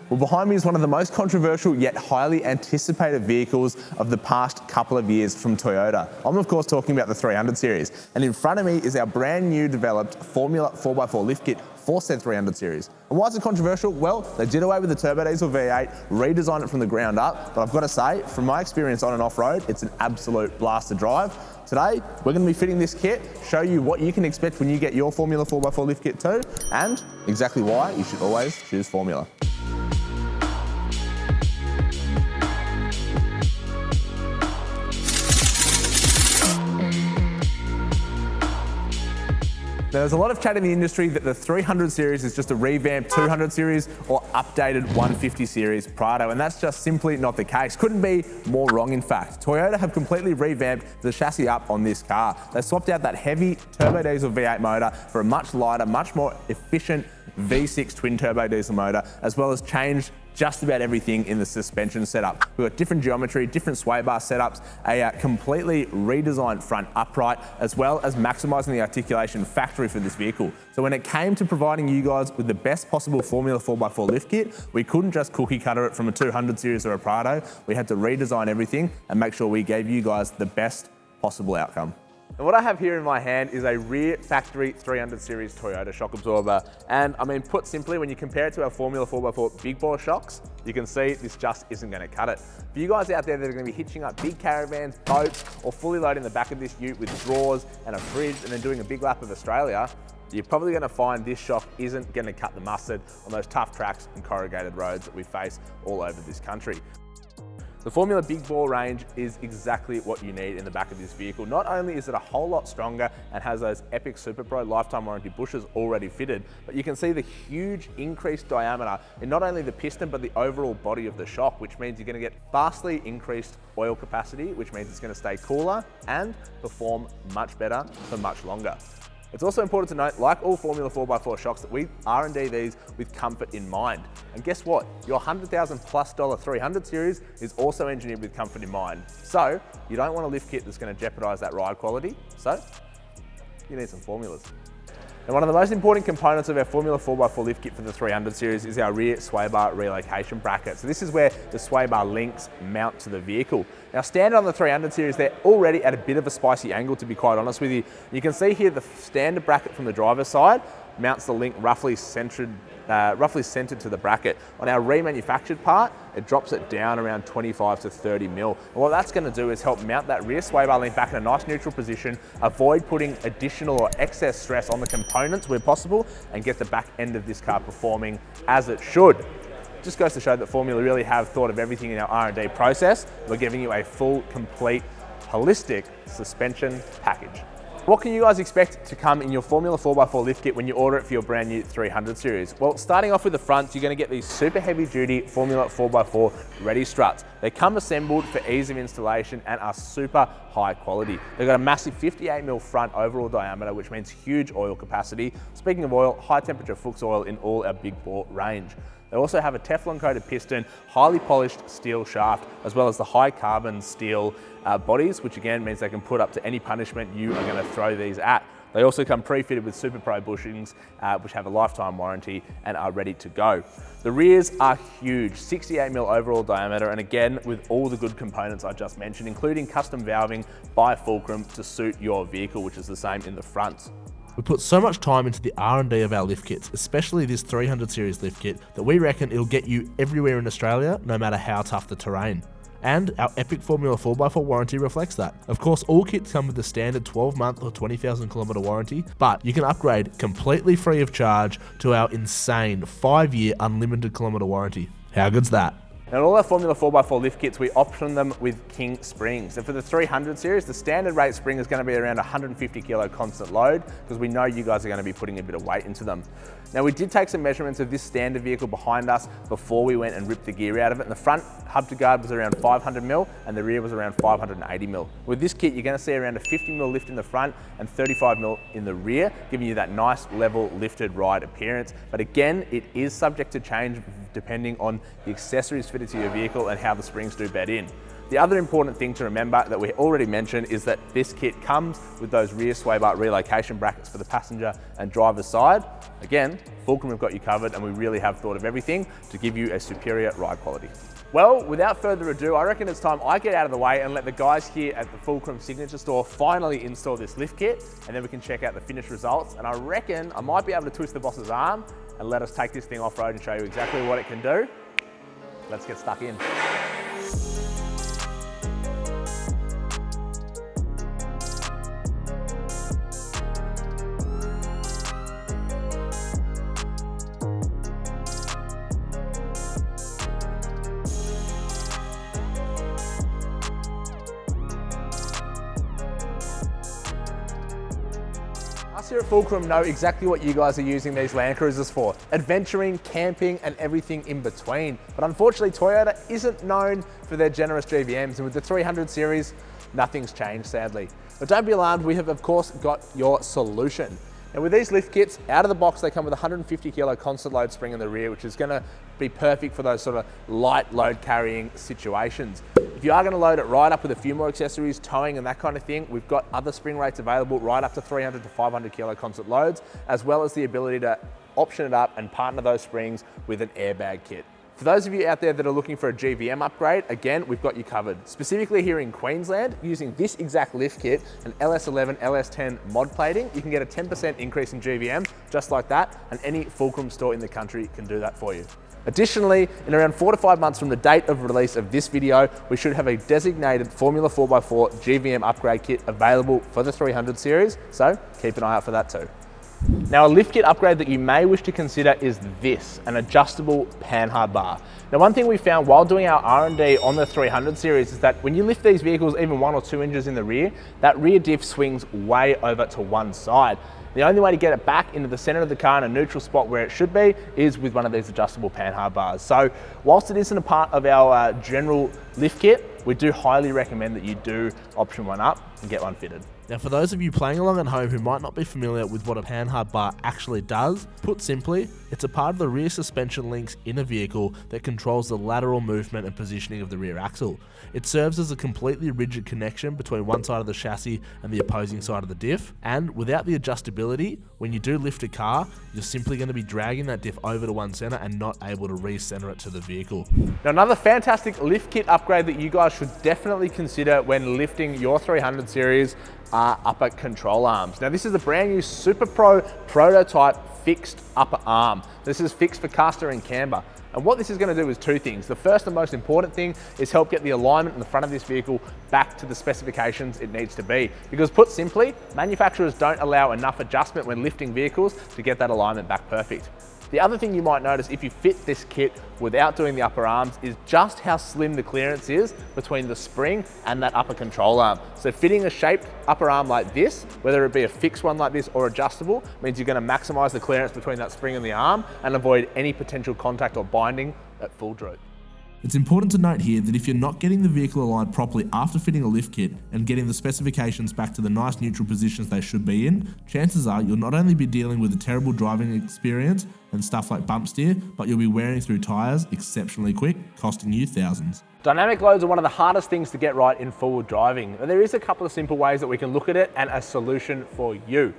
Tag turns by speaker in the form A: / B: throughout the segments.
A: Well, behind me is one of the most controversial yet highly anticipated vehicles of the past couple of years from Toyota. I'm of course talking about the 300 series. And in front of me is our brand new developed Formula 4x4 lift kit for said 300 series. And why is it controversial? Well, they did away with the turbo diesel V8, redesigned it from the ground up, but I've got to say, from my experience on and off-road, it's an absolute blast to drive. Today, we're going to be fitting this kit, show you what you can expect when you get your Formula 4x4 lift kit too, and exactly why you should always choose Formula. Now, there's a lot of chat in the industry that the 300 series is just a revamped 200 series or updated 150 series Prado, and that's just simply not the case. Couldn't be more wrong, in fact. Toyota have completely revamped the chassis up on this car. They swapped out that heavy turbo diesel V8 motor for a much lighter, much more efficient V6 twin turbo diesel motor, as well as changed just about everything in the suspension setup. We've got different geometry, different sway bar setups, a completely redesigned front upright, as well as maximising the articulation factory for this vehicle. So when it came to providing you guys with the best possible Formula 4x4 lift kit, we couldn't just cookie cutter it from a 200 series or a Prado. We had to redesign everything and make sure we gave you guys the best possible outcome. And what I have here in my hand is a rear factory 300 series Toyota shock absorber. And I mean, put simply, when you compare it to our Formula 4x4 big bore shocks, you can see this just isn't going to cut it. For you guys out there that are going to be hitching up big caravans, boats, or fully loading the back of this ute with drawers and a fridge and then doing a big lap of Australia, you're probably going to find this shock isn't going to cut the mustard on those tough tracks and corrugated roads that we face all over this country. The Formula Big Bore range is exactly what you need in the back of this vehicle. Not only is it a whole lot stronger and has those epic Super Pro lifetime warranty bushes already fitted, but you can see the huge increased diameter in not only the piston but the overall body of the shock, which means you're going to get vastly increased oil capacity, which means it's going to stay cooler and perform much better for much longer. It's also important to note, like all Formula 4x4 shocks, that we R&D these with comfort in mind. And guess what? Your $100,000+ 300 series is also engineered with comfort in mind. So you don't want a lift kit that's going to jeopardize that ride quality. So you need some formulas. And one of the most important components of our Formula 4x4 lift kit for the 300 series is our rear sway bar relocation bracket. So this is where the sway bar links mount to the vehicle. Now, standard on the 300 series, they're already at a bit of a spicy angle, to be quite honest with you. You can see here the standard bracket from the driver's side mounts the link roughly centered to the bracket. On our remanufactured part, it drops it down around 25 to 30 mil. And what that's going to do is help mount that rear sway bar link back in a nice neutral position, avoid putting additional or excess stress on the components where possible, and get the back end of this car performing as it should. Just goes to show that Formula really have thought of everything in our R&D process. We're giving you a full, complete, holistic suspension package. What can you guys expect to come in your Formula 4x4 lift kit when you order it for your brand new 300 series? Well, starting off with the front, you're going to get these super heavy duty Formula 4x4 ready struts. They come assembled for ease of installation and are super high quality. They've got a massive 58mm front overall diameter, which means huge oil capacity. Speaking of oil, high temperature Fuchs oil in all our big bore range. They also have a Teflon coated piston, highly polished steel shaft, as well as the high carbon steel bodies, which again means they can put up to any punishment you are going to throw these at. They also come pre-fitted with Super Pro bushings, which have a lifetime warranty and are ready to go. The rears are huge, 68mm overall diameter, and again, with all the good components I just mentioned, including custom valving by Fulcrum to suit your vehicle, which is the same in the front.
B: We put so much time into the R&D of our lift kits, especially this 300 series lift kit, that we reckon it'll get you everywhere in Australia, no matter how tough the terrain. And our epic Formula 4x4 warranty reflects that. Of course, all kits come with the standard 12-month or 20,000 kilometre warranty, but you can upgrade completely free of charge to our insane 5-year unlimited kilometre warranty. How good's that?
A: Now, in all our Formula 4x4 lift kits, we option them with King springs. And for the 300 series, the standard rate spring is going to be around 150 kilo constant load, because we know you guys are going to be putting a bit of weight into them. Now, we did take some measurements of this standard vehicle behind us before we went and ripped the gear out of it. And the front hub to guard was around 500mm and the rear was around 580mm. With this kit, you're going to see around a 50mm lift in the front and 35mm in the rear, giving you that nice level lifted ride appearance. But again, it is subject to change depending on the accessories fitted to your vehicle and how the springs do bed in. The other important thing to remember that we already mentioned is that this kit comes with those rear sway bar relocation brackets for the passenger and driver's side. Again, Fulcrum have got you covered, and we really have thought of everything to give you a superior ride quality. Well, without further ado, I reckon it's time I get out of the way and let the guys here at the Fulcrum Signature Store finally install this lift kit, and then we can check out the finished results. And I reckon I might be able to twist the boss's arm and let us take this thing off-road and show you exactly what it can do. Let's get stuck in. Us here at Fulcrum know exactly what you guys are using these Landcruisers for. Adventuring, camping, and everything in between. But unfortunately, Toyota isn't known for their generous GVMs, and with the 300 series, nothing's changed, sadly. But don't be alarmed, we have of course got your solution. And with these lift kits, out of the box, they come with a 150 kilo constant load spring in the rear, which is gonna be perfect for those sort of light load carrying situations. If you are gonna load it right up with a few more accessories, towing and that kind of thing, we've got other spring rates available right up to 300 to 500 kilo constant loads, as well as the ability to option it up and partner those springs with an airbag kit. For those of you out there that are looking for a GVM upgrade, again, we've got you covered. Specifically here in Queensland, using this exact lift kit and LS11, LS10 mod plating, you can get a 10% increase in GVM, just like that, and any Fulcrum store in the country can do that for you. Additionally, in around 4 to 5 months from the date of release of this video, we should have a designated Formula 4x4 GVM upgrade kit available for the 300 series, so keep an eye out for that too. Now, a lift kit upgrade that you may wish to consider is this, an adjustable panhard bar. Now, one thing we found while doing our R&D on the 300 series is that when you lift these vehicles even 1 or 2 inches in the rear, that rear diff swings way over to one side. The only way to get it back into the center of the car in a neutral spot where it should be is with one of these adjustable panhard bars. So whilst it isn't a part of our general lift kit, we do highly recommend that you do option one up and get one fitted.
B: Now, for those of you playing along at home who might not be familiar with what a panhard bar actually does, put simply, it's a part of the rear suspension links in a vehicle that controls the lateral movement and positioning of the rear axle. It serves as a completely rigid connection between one side of the chassis and the opposing side of the diff, and without the adjustability, when you do lift a car, you're simply going to be dragging that diff over to one center and not able to recenter it to the vehicle.
A: Now, another fantastic lift kit upgrade that you guys should definitely consider when lifting your 300 series are upper control arms. Now, this is a brand new Super Pro prototype fixed upper arm. This is fixed for caster and camber. And what this is going to do is 2 things. The first and most important thing is help get the alignment in the front of this vehicle back to the specifications it needs to be. Because put simply, manufacturers don't allow enough adjustment when lifting vehicles to get that alignment back perfect. The other thing you might notice if you fit this kit without doing the upper arms is just how slim the clearance is between the spring and that upper control arm. So fitting a shaped upper arm like this, whether it be a fixed one like this or adjustable, means you're going to maximize the clearance between that spring and the arm and avoid any potential contact or binding at full droop.
B: It's important to note here that if you're not getting the vehicle aligned properly after fitting a lift kit and getting the specifications back to the nice neutral positions they should be in, chances are you'll not only be dealing with a terrible driving experience and stuff like bump steer, but you'll be wearing through tyres exceptionally quick, costing you thousands.
A: Dynamic loads are one of the hardest things to get right in forward driving. And there is a couple of simple ways that we can look at it and a solution for you.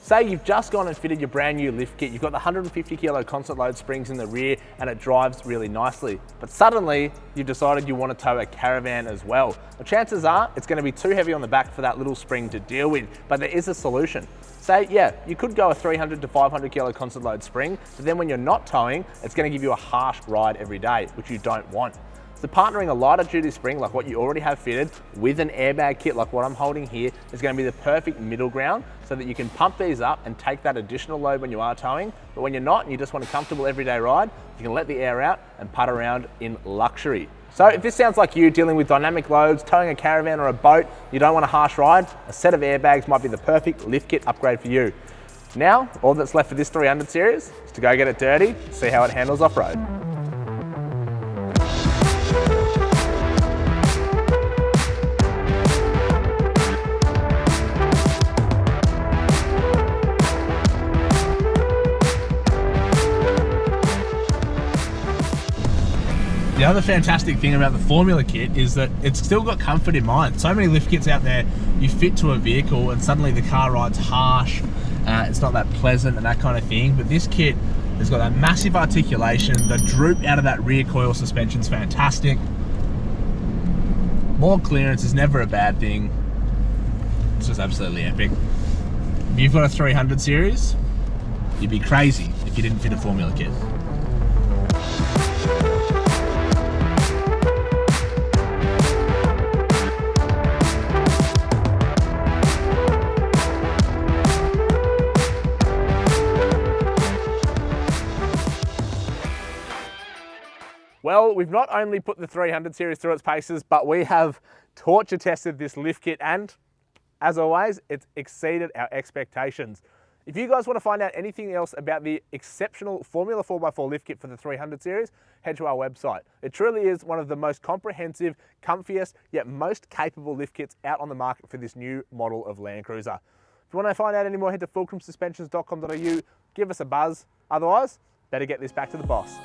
A: Say you've just gone and fitted your brand new lift kit, you've got the 150 kilo constant load springs in the rear and it drives really nicely. But suddenly you've decided you want to tow a caravan as well. The chances are it's going to be too heavy on the back for that little spring to deal with, but there is a solution. Say, yeah, you could go a 300 to 500 kilo constant load spring, but then when you're not towing, it's going to give you a harsh ride every day, which you don't want. So partnering a lighter duty spring like what you already have fitted with an airbag kit like what I'm holding here is going to be the perfect middle ground so that you can pump these up and take that additional load when you are towing, but when you're not and you just want a comfortable everyday ride, you can let the air out and putt around in luxury. So if this sounds like you dealing with dynamic loads, towing a caravan or a boat, you don't want a harsh ride, a set of airbags might be the perfect lift kit upgrade for you. Now, all that's left for this 300 series is to go get it dirty, see how it handles off-road.
B: The other fantastic thing about the Formula kit is that it's still got comfort in mind. So many lift kits out there, you fit to a vehicle and suddenly the car ride's harsh, it's not that pleasant and that kind of thing. But this kit has got that massive articulation, the droop out of that rear coil suspension's fantastic. More clearance is never a bad thing. It's just absolutely epic. If you've got a 300 series, you'd be crazy if you didn't fit a Formula kit.
A: Well, we've not only put the 300 series through its paces, but we have torture tested this lift kit and, as always, it's exceeded our expectations. If you guys want to find out anything else about the exceptional Formula 4x4 lift kit for the 300 series, head to our website. It truly is one of the most comprehensive, comfiest, yet most capable lift kits out on the market for this new model of Land Cruiser. If you want to find out any more, head to fulcrumsuspensions.com.au, give us a buzz. Otherwise, better get this back to the boss.